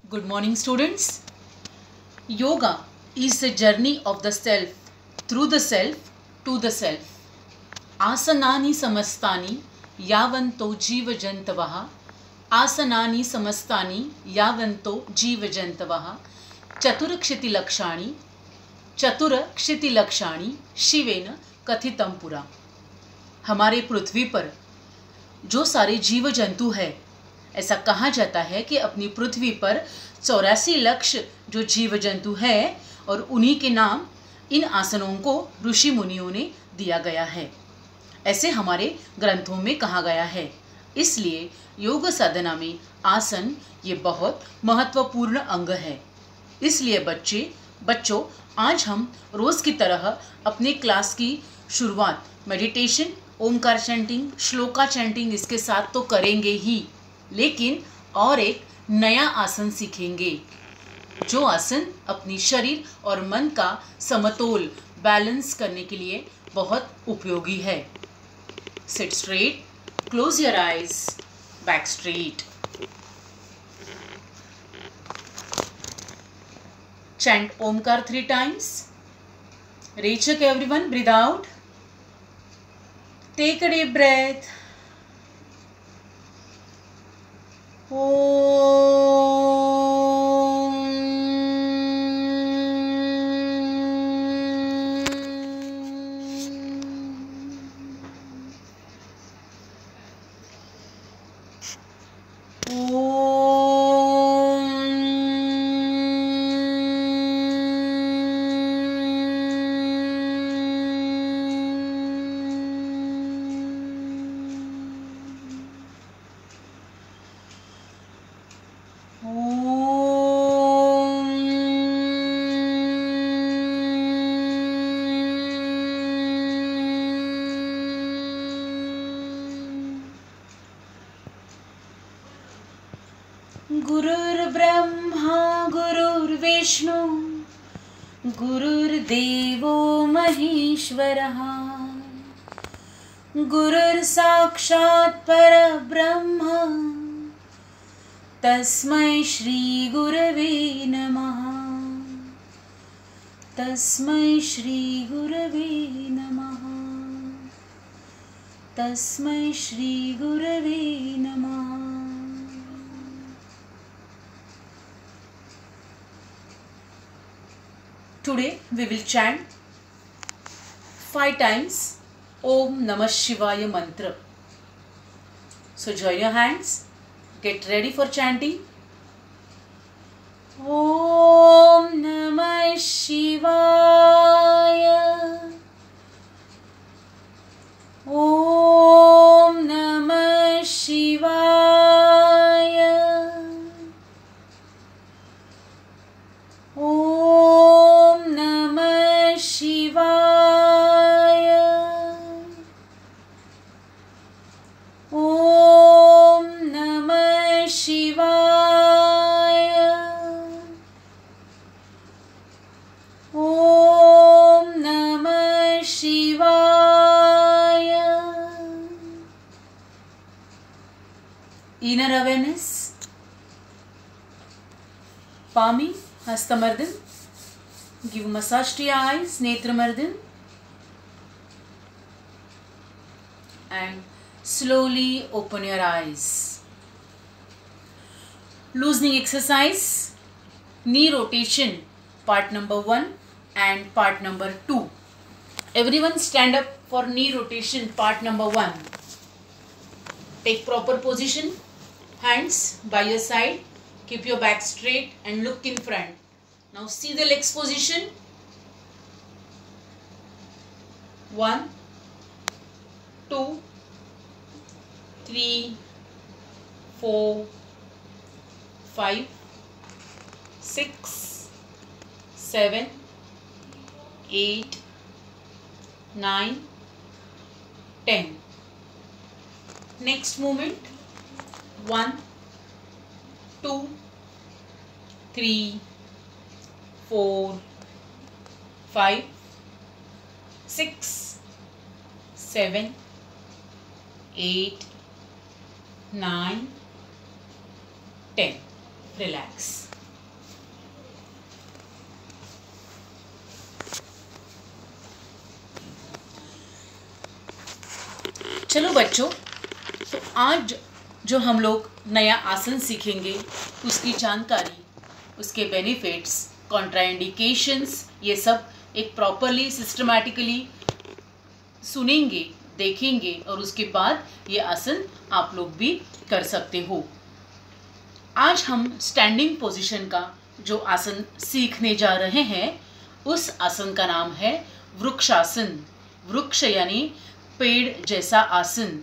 Good morning, students. Yoga is the journey of the self, through the self to the self. Asanani samastani yavanto jeevajantavaha. Asanani samastani yavanto jeevajantavaha. चतुरक्षिति लक्षाणी शिवेन कथितम पुरा. हमारे पृथ्वी पर जो सारे जीव जंतु है, ऐसा कहा जाता है कि अपनी पृथ्वी पर 84 लाख जो जीव जंतु है और उन्हीं के नाम इन आसनों को ऋषि मुनियों ने दिया गया है, ऐसे हमारे ग्रंथों में कहा गया है. इसलिए योग साधना में आसन ये बहुत महत्वपूर्ण अंग है. इसलिए बच्चों आज हम रोज़ की तरह अपने क्लास की शुरुआत meditation, Omkar chanting, shloka chanting इसके साथ तो करेंगे ही, लेकिन और एक नया आसन सीखेंगे जो आसन अपनी शरीर और मन का समतोल बैलेंस करने के लिए बहुत उपयोगी है. Seat straight, close your eyes, back straight. Chant Omkar 3 times. Rechak everyone, breathe out. Take a deep breath. गुरुर्ब्रह्मा गुरुर्विष्णु गुरुर्देवो महेश्वरः गुरुर्साक्षात् परब्रह्म तस्मै श्री गुरवे नमः. तस्मै श्री गुरवे नमः. तस्मै श्री गुरवे नमः. Today we will chant 5 times Om Namah Shivaya mantra. So join your hands, get ready for chanting. Om Namah Shivaya. Om Namah Shivaya. Om Namah Shivaya. Om Namah Shivaya. Om Namah Shivaya. Inner awareness. Palming, Hastamardhan. Give massage to your eyes, Netramardhan. And slowly open your eyes. Loosening exercise, knee rotation, part number 1 and part number 2. Everyone stand up for knee rotation, part number 1. Take proper position, hands by your side, keep your back straight and look in front. Now see the legs position. 1, 2, 3, 4, 5, 6, 7, 8, 9, 10. Next movement. 1, 2, 3, 4, 5, 6, 7, 8, 9, 10. Relax. चलो बच्चों, तो आज जो हम लोग नया आसन सीखेंगे उसकी जानकारी, उसके बेनिफिट्स, कॉन्ट्राइंडिकेशंस, ये सब एक प्रॉपरली सिस्टमैटिकली सुनेंगे, देखेंगे और उसके बाद ये आसन आप लोग भी कर सकते हो। आज हम स्टैंडिंग पोजीशन का जो आसन सीखने जा रहे हैं उस आसन का नाम है वृक्षासन। वृक्ष यानी पेड़ जैसा आसन,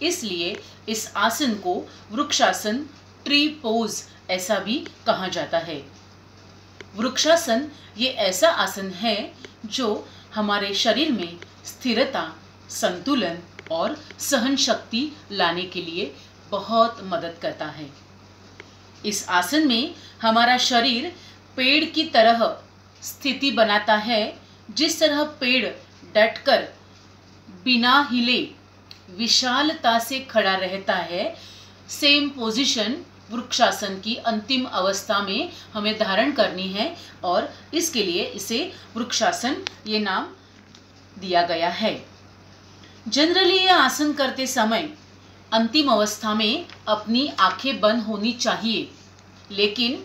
इसलिए इस आसन को वृक्षासन, ट्री पोज ऐसा भी कहा जाता है। वृक्षासन ये ऐसा आसन है जो हमारे शरीर में स्थिरता, संतुलन और सहन शक्ति लाने के लिए बहुत मदद करता है। इस आसन में हमारा शरीर पेड़ की तरह स्थिति बनाता है। जिस तरह पेड़ डटकर बिना हिले विशालता से खड़ा रहता है, सेम पोजीशन वृक्षासन की अंतिम अवस्था में हमें धारण करनी है और इसके लिए इसे वृक्षासन ये नाम दिया गया है। जनरली ये आसन करते समय अंतिम अवस्था में अपनी आंखें बंद होनी चाहिए, लेकिन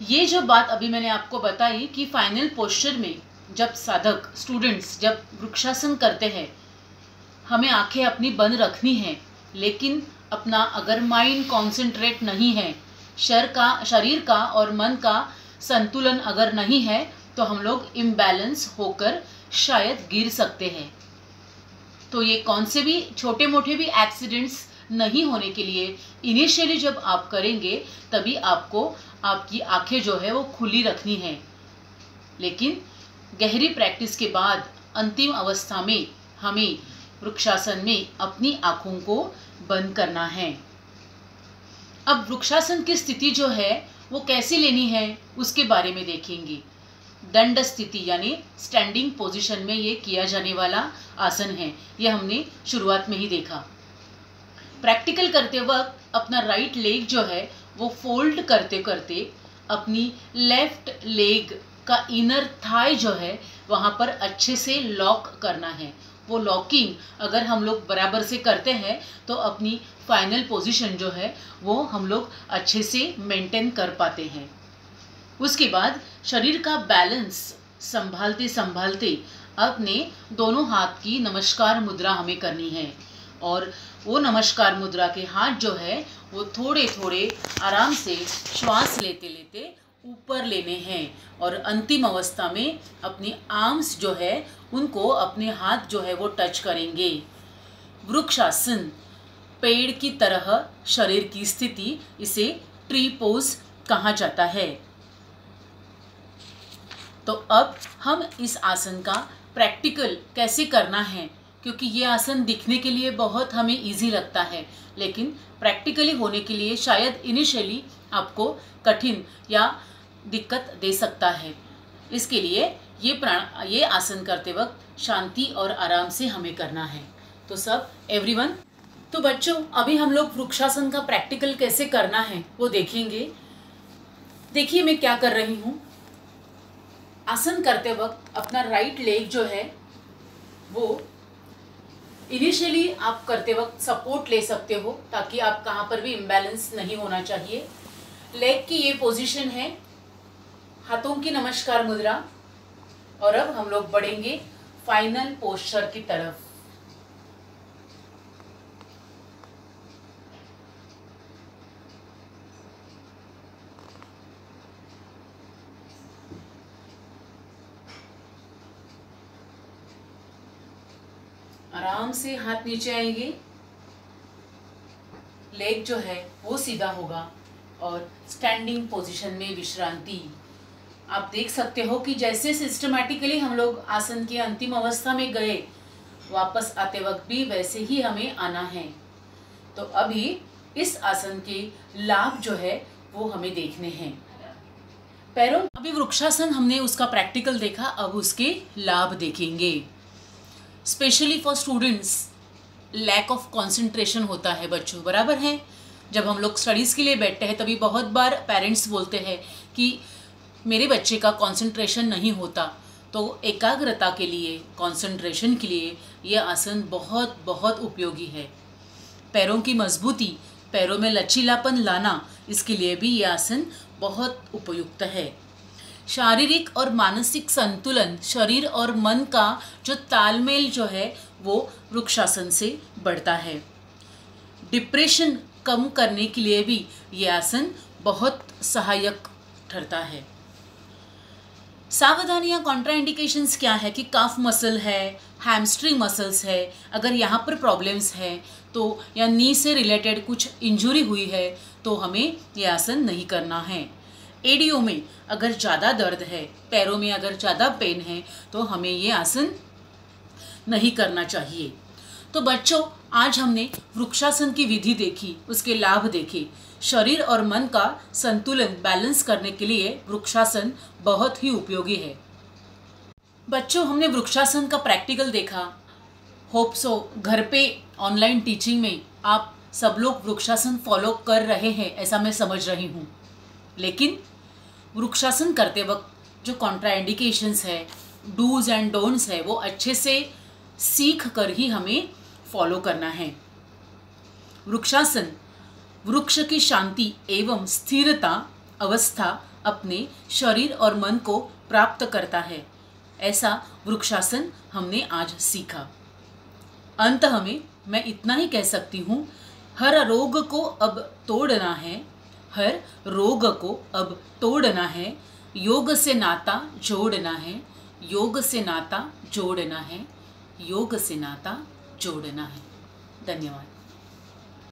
ये जो बात अभी मैंने आपको बताई कि फाइनल पोस्चर में जब साधक स्टूडेंट्स जब वृक्षासन करते हैं हमें आंखें अपनी बंद रखनी है, लेकिन अपना अगर माइंड कॉन्सेंट्रेट नहीं है, शरीर का और मन का संतुलन अगर नहीं है तो हम लोग इम्बैलेंस होकर शायद गिर सकते हैं। तो ये कौन से भी छोटे मोटे भी एक्सीडेंट्स नहीं होने के लिए इनिशियली जब आप करेंगे तभी आपको आपकी आंखें जो है वो खुली रखनी है, लेकिन गहरी प्रैक्टिस के बाद अंतिम अवस्था में हमें वृक्षासन में अपनी आंखों को बंद करना है। अब वृक्षासन की स्थिति जो है वो कैसे लेनी है उसके बारे में देखेंगे। दंड स्थिति यानी स्टैंडिंग पोजीशन में ये किया जाने वाला आसन है, ये हमने शुरुआत में ही देखा। प्रैक्टिकल करते वक्त अपना राइट लेग जो है वो फोल्ड करते करते अपनी लेफ्ट लेग का इनर थाई जो है वहाँ पर अच्छे से लॉक करना है। वो लॉकिंग अगर हम लोग बराबर से करते हैं तो अपनी फाइनल पोजीशन जो है वो हम लोग अच्छे से मेंटेन कर पाते हैं। उसके बाद शरीर का बैलेंस संभालते संभालते अपने दोनों हाथ की नमस्कार मुद्रा हमें करनी है और वो नमस्कार मुद्रा के हाथ जो है वो थोड़े थोड़े आराम से श्वास लेते लेते ऊपर लेने हैं और अंतिम अवस्था में अपनी आर्म्स जो है उनको अपने हाथ जो है वो टच करेंगे। वृक्षासन, पेड़ की तरह शरीर की स्थिति, इसे ट्री पोज कहा जाता है। तो अब हम इस आसन का प्रैक्टिकल कैसे करना है, क्योंकि ये आसन दिखने के लिए बहुत हमें इजी लगता है, लेकिन प्रैक्टिकली होने के लिए शायद इनिशियली आपको कठिन या दिक्कत दे सकता है। इसके लिए ये आसन करते वक्त शांति और आराम से हमें करना है। तो सब एवरीवन, तो बच्चों अभी हम लोग वृक्षासन का प्रैक्टिकल कैसे करना है वो देखेंगे। देखिए मैं क्या कर रही हूँ। आसन करते वक्त अपना राइट लेग जो है वो इनिशियली आप करते वक्त सपोर्ट ले सकते हो ताकि आप कहाँ पर भी इम्बैलेंस नहीं होना चाहिए। लेग की ये पोजीशन है, हाथों की नमस्कार मुद्रा, और अब हम लोग बढ़ेंगे फाइनल पोस्चर की तरफ। आराम से हाथ नीचे आएंगे, लेग जो है वो सीधा होगा और स्टैंडिंग पोजीशन में विश्रांति। आप देख सकते हो कि जैसे सिस्टमैटिकली हम लोग आसन की अंतिम अवस्था में गए, वापस आते वक्त भी वैसे ही हमें आना है। तो अभी इस आसन के लाभ जो है वो हमें देखने हैं। पैरों, अभी वृक्षासन हमने उसका प्रैक्टिकल देखा, अब उसके लाभ देखेंगे। Specially for students lack of concentration होता है बच्चों, बराबर है। जब हम लोग स्टडीज़ के लिए बैठते हैं तभी बहुत बार पेरेंट्स बोलते हैं कि मेरे बच्चे का कंसंट्रेशन नहीं होता, तो एकाग्रता के लिए, कंसंट्रेशन के लिए ये आसन बहुत बहुत उपयोगी है। पैरों की मजबूती, पैरों में लचीलापन लाना, इसके लिए भी ये आसन बहुत उपयुक्त है। शारीरिक और मानसिक संतुलन, शरीर और मन का जो तालमेल जो है वो वृक्षासन से बढ़ता है। डिप्रेशन कम करने के लिए भी ये आसन बहुत सहायक ठहरता है। सावधानियां, कॉन्ट्राइंडिकेशंस क्या है कि काफ मसल है, हैमस्ट्रिंग मसल्स है, अगर यहाँ पर प्रॉब्लम्स है तो, या नी से रिलेटेड कुछ इंजरी हुई है तो हमें ये आसन नहीं करना है। एडियो में अगर ज़्यादा दर्द है, पैरों में अगर ज़्यादा पेन है तो हमें ये आसन नहीं करना चाहिए। तो बच्चों, आज हमने वृक्षासन की विधि देखी, उसके लाभ देखे। शरीर और मन का संतुलन बैलेंस करने के लिए वृक्षासन बहुत ही उपयोगी है। बच्चों, हमने वृक्षासन का प्रैक्टिकल देखा। होप सो घर पे ऑनलाइन टीचिंग में आप सब लोग वृक्षासन फॉलो कर रहे हैं, ऐसा मैं समझ रही हूँ। लेकिन वृक्षासन करते वक्त जो कॉन्ट्राइंडिकेशंस है, डूज एंड डोंट्स है, वो अच्छे से सीख कर ही हमें फॉलो करना है। वृक्षासन वृक्ष की शांति एवं स्थिरता अवस्था अपने शरीर और मन को प्राप्त करता है, ऐसा वृक्षासन हमने आज सीखा। अंत में मैं इतना ही कह सकती हूँ, हर रोग को अब तोड़ना है, हर रोग को अब तोड़ना है, योग से नाता जोड़ना है, योग से नाता जोड़ना है, योग से नाता जोड़ना है। धन्यवाद।